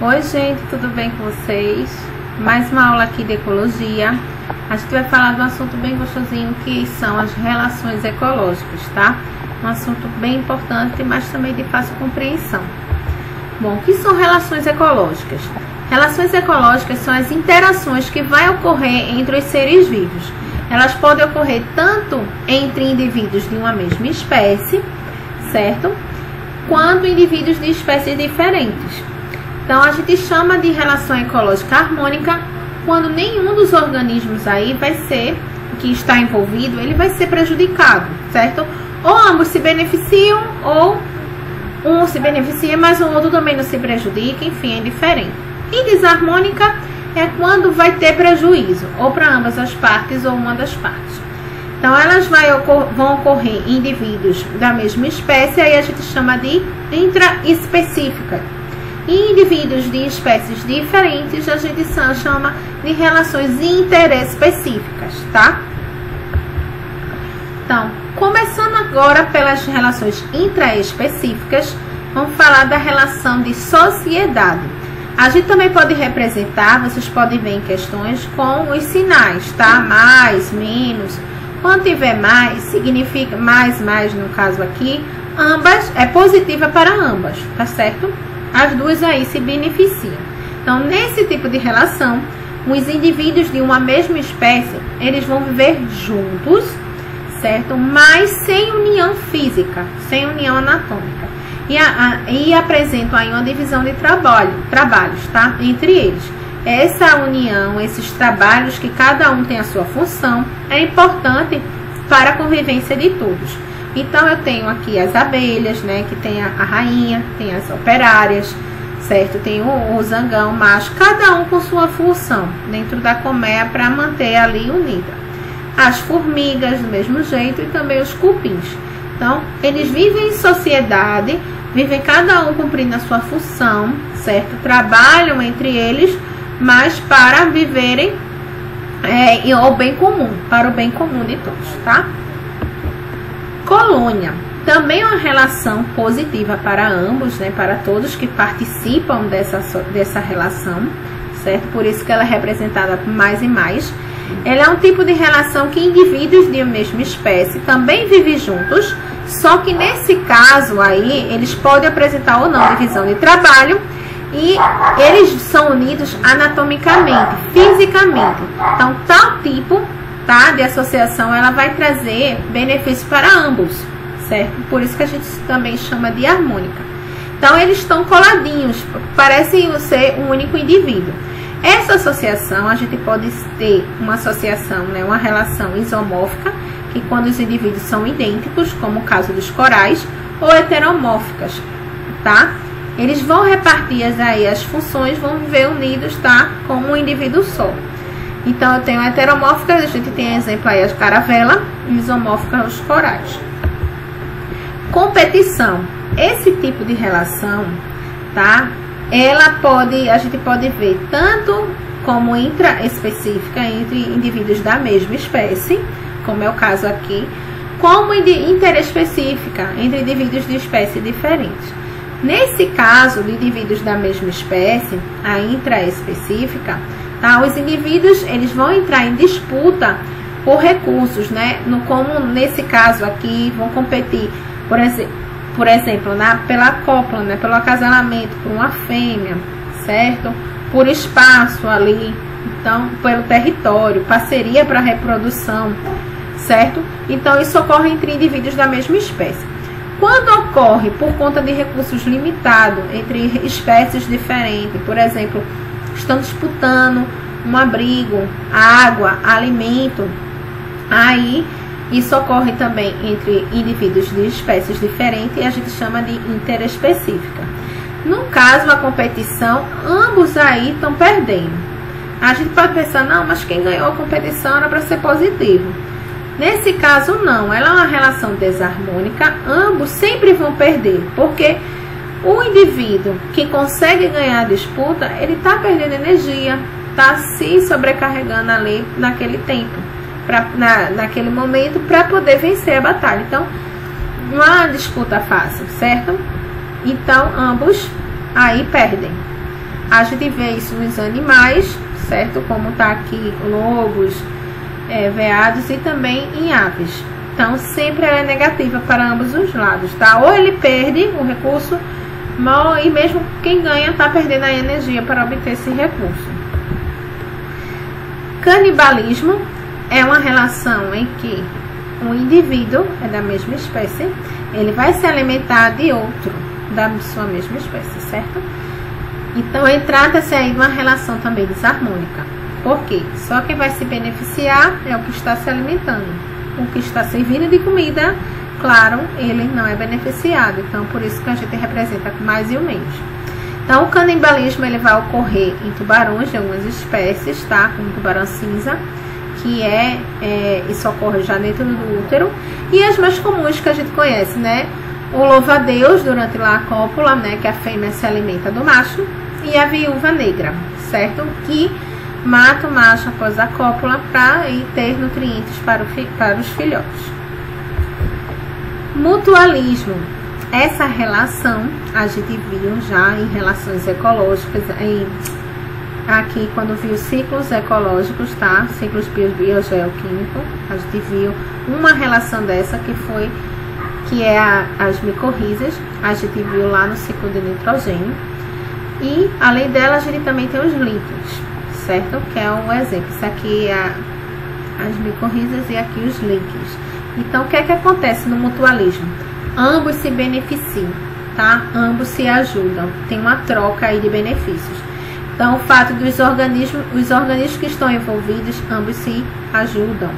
Oi gente, tudo bem com vocês? Mais uma aula aqui de ecologia. A gente vai falar de um assunto bem gostosinho, que são as relações ecológicas, tá? Um assunto bem importante, mas também de fácil compreensão. Bom, o que são relações ecológicas? Relações ecológicas são as interações que vai ocorrer entre os seres vivos. Elas podem ocorrer tanto entre indivíduos de uma mesma espécie, certo? Quanto indivíduos de espécies diferentes. Então, a gente chama de relação ecológica harmônica quando nenhum dos organismos aí vai ser, que está envolvido, ele vai ser prejudicado, certo? Ou ambos se beneficiam, ou um se beneficia, mas o outro também não se prejudica, enfim, é diferente. E desarmônica é quando vai ter prejuízo, ou para ambas as partes, ou uma das partes. Então, elas vão ocorrer em indivíduos da mesma espécie, aí a gente chama de intraespecífica. E indivíduos de espécies diferentes, a gente chama de relações interespecíficas, tá? Então, começando agora pelas relações intraespecíficas, vamos falar da relação de sociedade. A gente também pode representar, vocês podem ver em questões, com os sinais, tá? Mais, menos. Quando tiver mais, significa mais, no caso aqui, ambas, é positiva para ambas, tá certo? As duas aí se beneficiam. Então, nesse tipo de relação, os indivíduos de uma mesma espécie, eles vão viver juntos, certo? Mas sem união física, sem união anatômica. E apresentam aí uma divisão de trabalhos, tá? Entre eles. Essa união, esses trabalhos que cada um tem a sua função, é importante para a convivência de todos. Então, eu tenho aqui as abelhas, né? Que tem a rainha, tem as operárias, certo? Tem o zangão, o macho, cada um com sua função dentro da colmeia para manter ali unida. As formigas, do mesmo jeito, e também os cupins. Então, eles vivem em sociedade, vivem cada um cumprindo a sua função, certo? Trabalham entre eles, mas para viverem ao bem comum, para o bem comum de todos, tá? Colônia, também é uma relação positiva para ambos, né? Para todos que participam dessa relação, certo? Por isso que ela é representada por mais e mais. Ela é um tipo de relação que indivíduos de uma mesma espécie também vivem juntos, só que nesse caso aí, eles podem apresentar ou não divisão de trabalho, e eles são unidos anatomicamente, fisicamente. Então, tal tipo, tá, de associação, ela vai trazer benefícios para ambos, certo? Por isso que a gente também chama de harmônica. Então, eles estão coladinhos, parecem ser um único indivíduo. Essa associação, a gente pode ter uma associação, né, uma relação isomórfica, que quando os indivíduos são idênticos, como o caso dos corais, ou heteromórficas, tá? Eles vão repartir as funções, vão viver unidos, tá? Como um indivíduo só. Então, eu tenho heteromórficas, a gente tem exemplo aí as caravela, e isomórficas os corais. Competição. Esse tipo de relação, tá? A gente pode ver tanto como intraespecífica entre indivíduos da mesma espécie, como é o caso aqui, como interespecífica entre indivíduos de espécies diferentes. Nesse caso, de indivíduos da mesma espécie, a intraespecífica, tá? Os indivíduos, eles vão entrar em disputa por recursos, né? Como nesse caso aqui, vão competir, por exemplo, pela cópula, né? Pelo acasalamento, por uma fêmea, certo? Por espaço ali, então, pelo território, parceria para reprodução, certo? Então, isso ocorre entre indivíduos da mesma espécie. Quando ocorre por conta de recursos limitados entre espécies diferentes, por exemplo, estão disputando um abrigo, água, alimento, aí isso ocorre também entre indivíduos de espécies diferentes e a gente chama de interespecífica. No caso da competição, ambos aí estão perdendo. A gente pode pensar, não, mas quem ganhou a competição era para ser positivo. Nesse caso, não. Ela é uma relação desarmônica. Ambos sempre vão perder, porque o indivíduo que consegue ganhar a disputa, ele está perdendo energia, está se sobrecarregando ali naquele tempo, naquele momento, para poder vencer a batalha. Então, não é uma disputa fácil, certo? Então, ambos aí perdem. A gente vê isso nos animais, certo? Como tá aqui, lobos, veados e também em aves. Então, sempre ela é negativa para ambos os lados, tá? Ou ele perde o recurso, e mesmo quem ganha tá perdendo a energia para obter esse recurso. Canibalismo é uma relação em que um indivíduo é da mesma espécie, ele vai se alimentar de outro da sua mesma espécie, certo? Então, trata-se aí de uma relação também desarmônica. Por quê? Só quem vai se beneficiar é o que está se alimentando. O que está servindo de comida, claro, ele não é beneficiado. Então, por isso que a gente representa com mais e o menos. Então, o canibalismo ele vai ocorrer em tubarões de algumas espécies, tá? Como o tubarão cinza, que isso ocorre já dentro do útero. E as mais comuns que a gente conhece, né? O louva-a-Deus durante lá a cópula, né? Que a fêmea se alimenta do macho. E a viúva negra, certo? Que mata o macho após a cópula para ter nutrientes para os filhotes. Mutualismo. Essa relação a gente viu já em relações ecológicas, aqui quando viu ciclos ecológicos, tá? Ciclos biogeoquímicos, a gente viu uma relação dessa que é as micorrizas, a gente viu lá no ciclo de nitrogênio. E além dela a gente também tem os líquens, certo? Que é um exemplo. Isso aqui é as micorrizas e aqui os líquens. Então, o que é que acontece no mutualismo? Ambos se beneficiam, tá? Ambos se ajudam. Tem uma troca aí de benefícios. Então, o fato dos os organismos que estão envolvidos, ambos se ajudam,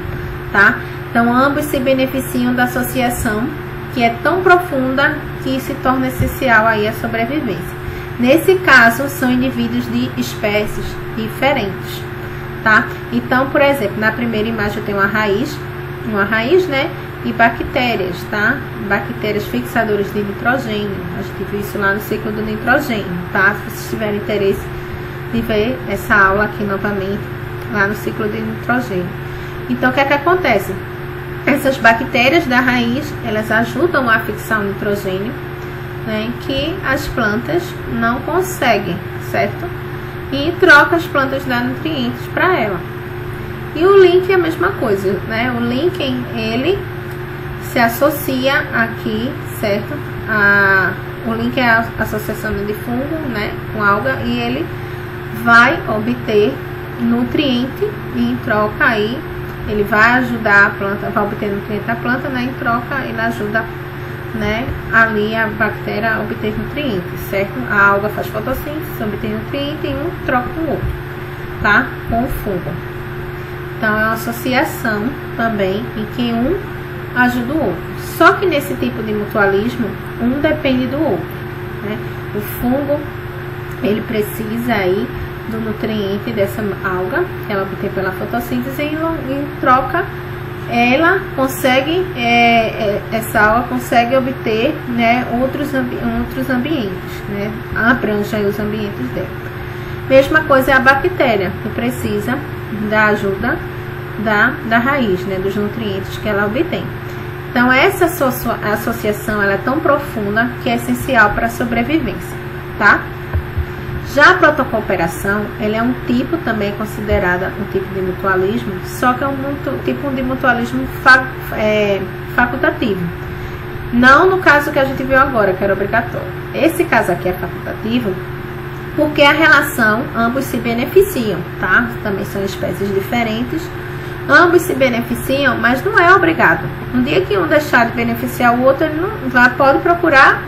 tá? Então, ambos se beneficiam da associação, que é tão profunda que se torna essencial aí a sobrevivência. Nesse caso, são indivíduos de espécies diferentes, tá? Então, por exemplo, na primeira imagem eu tenho uma raiz, né? E bactérias, tá? Bactérias fixadoras de nitrogênio. A gente viu isso lá no ciclo do nitrogênio, tá? Se vocês tiverem interesse de ver essa aula aqui novamente, lá no ciclo de nitrogênio. Então, o que é que acontece? Essas bactérias da raiz, elas ajudam a fixar o nitrogênio, né, que as plantas não conseguem, certo? E troca as plantas dão nutrientes para ela. E o líquen é a mesma coisa, né? O líquen, ele se associa aqui, certo? O líquen é a associação de fungo, né, com alga, e ele vai obter nutriente e em troca aí ele vai ajudar a planta, vai obter nutriente da planta, né? Em troca ele ajuda, né, ali a bactéria a obter nutrientes, certo? A alga faz fotossíntese, obtém nutriente e um troca com o outro, tá? Com o fungo. Então, é uma associação também em que um ajuda o outro. Só que nesse tipo de mutualismo, um depende do outro, né? O fungo, ele precisa aí do nutriente dessa alga, que ela obtém pela fotossíntese, e em troca, ela consegue, essa alga consegue obter, né, outros ambientes, né? Abrange aí os ambientes dela. Mesma coisa é a bactéria, que precisa da ajuda da raiz, né, dos nutrientes que ela obtém. Então, essa associação ela é tão profunda que é essencial para a sobrevivência, tá? Já a protocooperação, ela é um tipo também considerada um tipo de mutualismo, só que é um tipo de mutualismo facultativo. Não no caso que a gente viu agora, que era obrigatório. Esse caso aqui é facultativo, porque a relação, ambos se beneficiam, tá? Também são espécies diferentes. Ambos se beneficiam, mas não é obrigado. No dia que um deixar de beneficiar o outro, ele não pode procurar,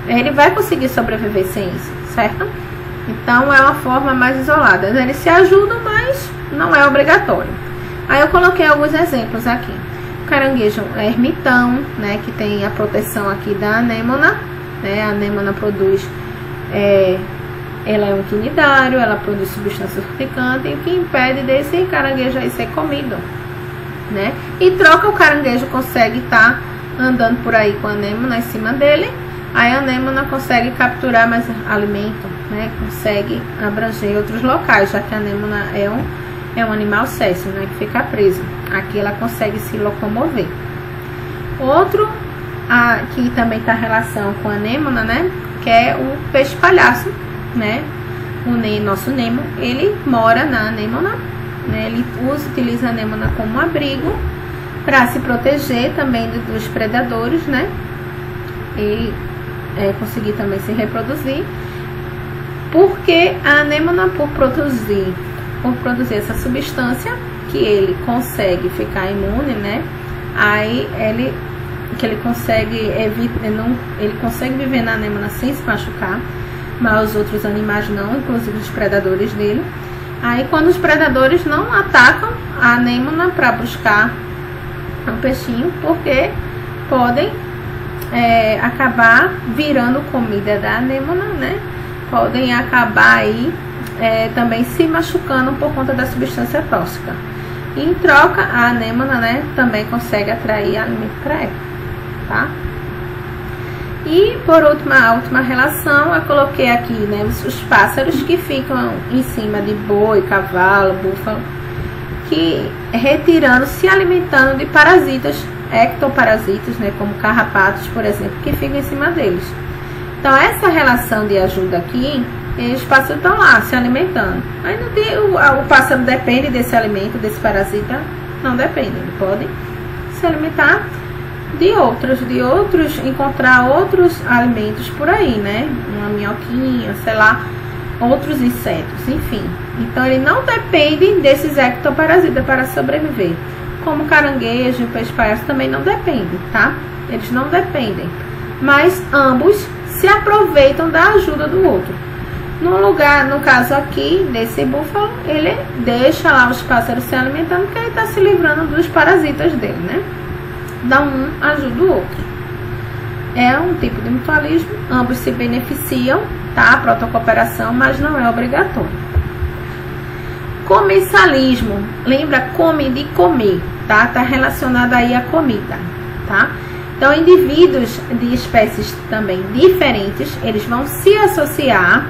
ele vai conseguir sobreviver sem isso, certo? Então, é uma forma mais isolada. Eles se ajudam, mas não é obrigatório. Aí eu coloquei alguns exemplos aqui. O caranguejo ermitão, né, que tem a proteção aqui da anêmona, né? A anêmona produz, ela é um quinidário, ela produz substância urticante, o que impede desse caranguejo aí ser comido, né? E troca, o caranguejo consegue estar andando por aí com a anêmona em cima dele, aí a anêmona consegue capturar mais alimento, né? Consegue abranger outros locais, já que a anêmona é um animal séssil, né? Que fica preso. Aqui ela consegue se locomover. Outro que também está em relação com a anêmona, né? Que é o peixe palhaço, né? nosso Nemo, ele mora na anêmona, né? Ele utiliza a anêmona como abrigo para se proteger também dos predadores, né? E conseguir também se reproduzir, porque a anêmona, por produzir essa substância que ele consegue ficar imune, né? Aí ele consegue viver na anêmona sem se machucar, mas os outros animais não, inclusive os predadores dele. Aí quando os predadores não atacam a anêmona para buscar o peixinho, porque podem acabar virando comida da anêmona, né? Podem acabar aí também se machucando por conta da substância tóxica. E em troca, a anêmona, né, também consegue atrair alimento para ela, tá? E por último, a última relação, eu coloquei aqui, né, os pássaros que ficam em cima de boi, cavalo, búfalo, que se alimentando de parasitas, ectoparasitas, né, como carrapatos, por exemplo, que ficam em cima deles. Então, essa relação de ajuda aqui, os pássaros estão lá se alimentando. Aí o pássaro depende desse alimento, desse parasita? Não depende, ele pode se alimentar de outros, encontrar outros alimentos por aí, né? Uma minhoquinha, sei lá, outros insetos, enfim. Então, ele não depende desses ectoparasitas para sobreviver. Como caranguejo e peixe-palhaço também não dependem, tá? Eles não dependem. Mas ambos se aproveitam da ajuda do outro. No caso aqui, desse búfalo, ele deixa lá os pássaros se alimentando, porque ele está se livrando dos parasitas dele, né? Então, um ajuda o outro. É um tipo de mutualismo, ambos se beneficiam, tá? Protocooperação, mas não é obrigatório. Comensalismo, lembra come de comer, tá? Tá relacionado aí à comida, tá? Então, indivíduos de espécies também diferentes, eles vão se associar.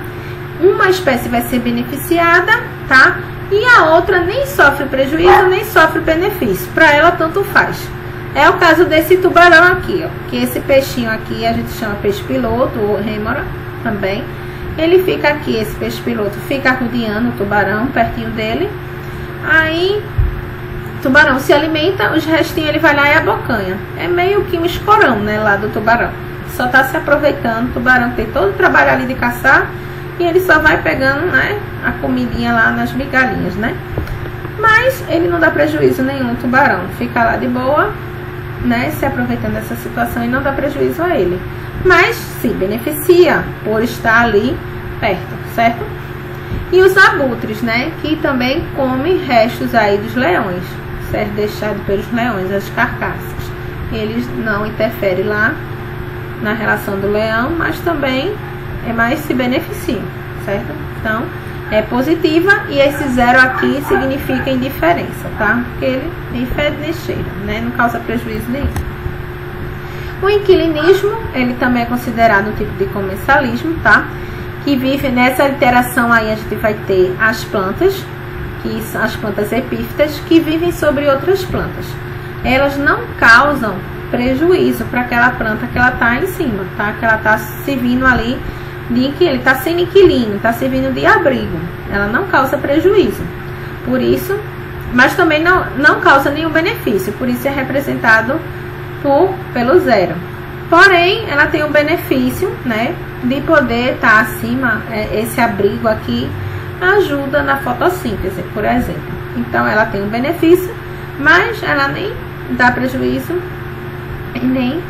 Uma espécie vai ser beneficiada, tá? E a outra nem sofre prejuízo, nem sofre benefício. Para ela, tanto faz. É o caso desse tubarão aqui, ó. Que esse peixinho aqui, a gente chama peixe piloto, ou rêmora também. Ele fica aqui, esse peixe piloto, fica rodeando o tubarão, pertinho dele. Aí, o tubarão se alimenta, os restinhos ele vai lá e abocanha. É meio que um escorão, né, lá do tubarão. Só tá se aproveitando, o tubarão tem todo o trabalho ali de caçar. E ele só vai pegando, né, a comidinha lá nas migalhinhas, né? Mas ele não dá prejuízo nenhum, o tubarão. Fica lá de boa, né, se aproveitando dessa situação e não dá prejuízo a ele. Mas se beneficia por estar ali perto, certo? E os abutres, né, que também comem restos aí dos leões, certo? Deixado pelos leões, as carcaças. Eles não interferem lá na relação do leão, mas também mais se beneficiam, certo? Então, é positiva e esse zero aqui significa indiferença, tá? Porque ele nem fede nem cheira, né? Não causa prejuízo nenhum. O inquilinismo, ele também é considerado um tipo de comensalismo, tá? Que vive nessa interação aí, a gente vai ter as plantas, que são as plantas epífitas, que vivem sobre outras plantas. Elas não causam prejuízo para aquela planta que ela tá em cima, tá? Que ela tá servindo ali ele está sendo inquilino, está servindo de abrigo. Ela não causa prejuízo. Por isso, mas também não causa nenhum benefício. Por isso é representado pelo zero. Porém, ela tem um benefício, né, de poder estar acima. Esse abrigo aqui ajuda na fotossíntese, por exemplo. Então, ela tem um benefício, mas ela nem dá prejuízo e nem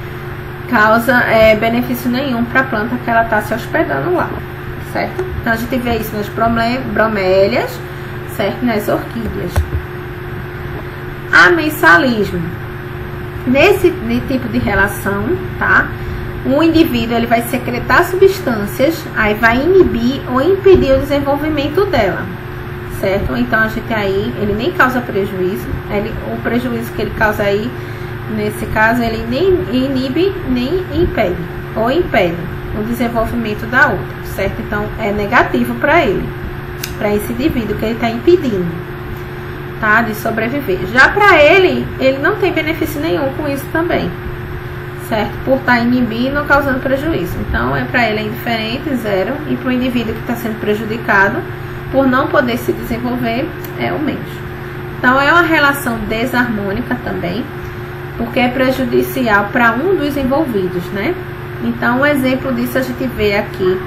causa benefício nenhum para a planta que ela está se hospedando lá, certo? Então, a gente vê isso nas bromélias, certo? Nas orquídeas. Amensalismo. Nesse tipo de relação, tá? O indivíduo, ele vai secretar substâncias, aí vai inibir ou impedir o desenvolvimento dela, certo? Então, a gente aí, ele nem causa prejuízo, o prejuízo que ele causa aí, nesse caso, ele nem inibe, nem impede, ou impede o desenvolvimento da outra, certo? Então, é negativo para ele, para esse indivíduo que ele está impedindo, tá? De sobreviver. Já para ele não tem benefício nenhum com isso também, certo? Por estar inibindo ou causando prejuízo. Então, para ele é indiferente, 0, e para o indivíduo que está sendo prejudicado, por não poder se desenvolver, é o menos. Então, é uma relação desarmônica também, porque é prejudicial para um dos envolvidos, né? Então, um exemplo disso a gente vê aqui,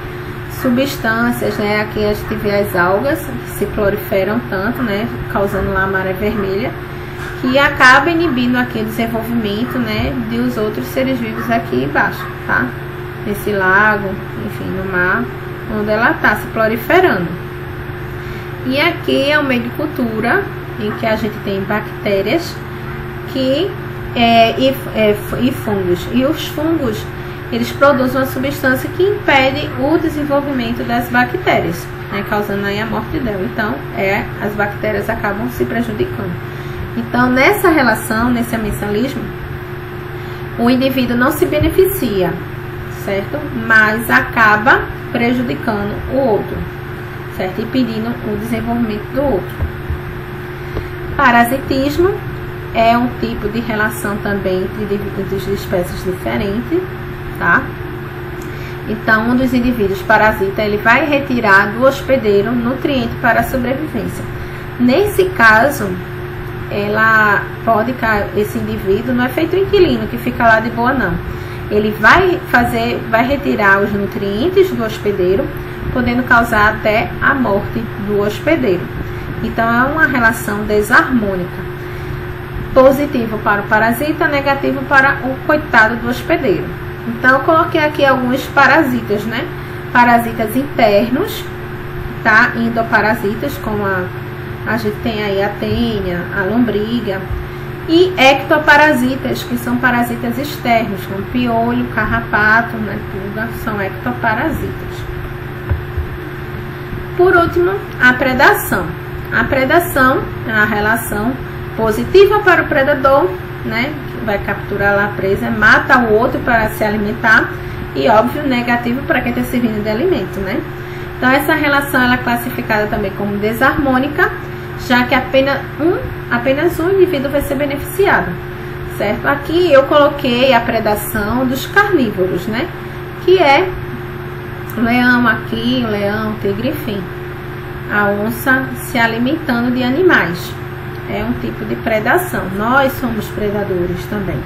substâncias, né? Aqui a gente vê as algas que se proliferam tanto, né? Causando lá a maré vermelha, que acaba inibindo aqui o desenvolvimento, né? De os outros seres vivos aqui embaixo, tá? Nesse lago, enfim, no mar, onde ela está se proliferando. E aqui é o meio de cultura, em que a gente tem bactérias e fungos. E os fungos, eles produzem uma substância que impede o desenvolvimento das bactérias, né, causando aí a morte dela. Então, as bactérias acabam se prejudicando. Então, nessa relação, nesse amensalismo, o indivíduo não se beneficia, certo? Mas acaba prejudicando o outro, certo? Impedindo o desenvolvimento do outro. Parasitismo é um tipo de relação também entre indivíduos de espécies diferentes, tá? Então, um dos indivíduos parasita, ele vai retirar do hospedeiro nutriente para a sobrevivência. Nesse caso, esse indivíduo não é feito inquilino que fica lá de boa, não. Ele vai retirar os nutrientes do hospedeiro, podendo causar até a morte do hospedeiro. Então, é uma relação desarmônica. Positivo para o parasita, negativo para o coitado do hospedeiro. Então, eu coloquei aqui alguns parasitas, né? Parasitas internos, tá? Endoparasitas, como a gente tem aí a tênia, a lombriga. E ectoparasitas, que são parasitas externos, como piolho, carrapato, né? Tudo são ectoparasitas. Por último, a predação. A predação é a relação positiva para o predador, né? Que vai capturar lá a presa, mata o outro para se alimentar, e óbvio, negativo para quem está servindo de alimento, né? Então, essa relação ela é classificada também como desarmônica, já que apenas um indivíduo vai ser beneficiado, certo? Aqui eu coloquei a predação dos carnívoros, né? Que é o leão aqui, o leão, o tigre, enfim. A onça se alimentando de animais. É um tipo de predação. Nós somos predadores também.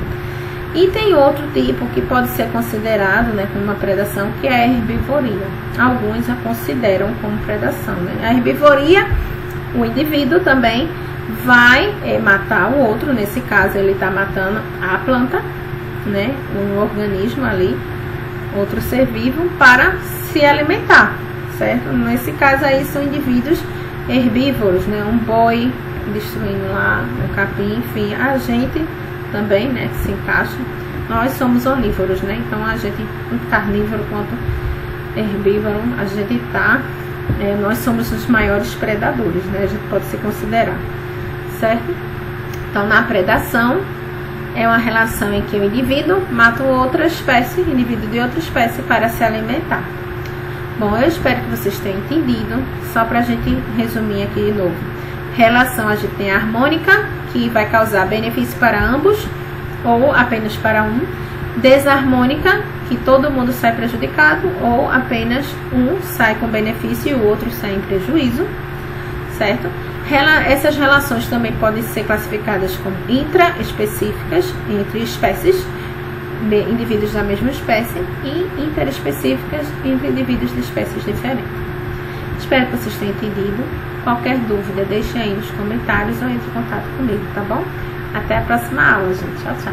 E tem outro tipo que pode ser considerado, né, como uma predação, que é a herbivoria. Alguns a consideram como predação, né? A herbivoria, o indivíduo também vai matar o outro. Nesse caso, ele está matando a planta, né, um organismo ali, outro ser vivo, para se alimentar, certo? Nesse caso aí são indivíduos herbívoros, né? Um boi destruindo lá um capim, enfim, a gente também, né, que se encaixa. Nós somos onívoros, né? Então a gente, tanto carnívoro quanto herbívoro, a gente tá, nós somos os maiores predadores, né? A gente pode se considerar, certo? Então, na predação é uma relação em que o indivíduo mata outra espécie, indivíduo de outra espécie, para se alimentar. Bom, eu espero que vocês tenham entendido. Só para a gente resumir aqui de novo. Relação, a gente tem a harmônica, que vai causar benefício para ambos, ou apenas para um. Desarmônica, que todo mundo sai prejudicado, ou apenas um sai com benefício e o outro sai em prejuízo, certo? Essas relações também podem ser classificadas como intraespecíficas, entre espécies, indivíduos da mesma espécie, e interespecíficas, entre indivíduos de espécies diferentes. Espero que vocês tenham entendido. Qualquer dúvida, deixe aí nos comentários ou entre em contato comigo, tá bom? Até a próxima aula, gente. Tchau, tchau.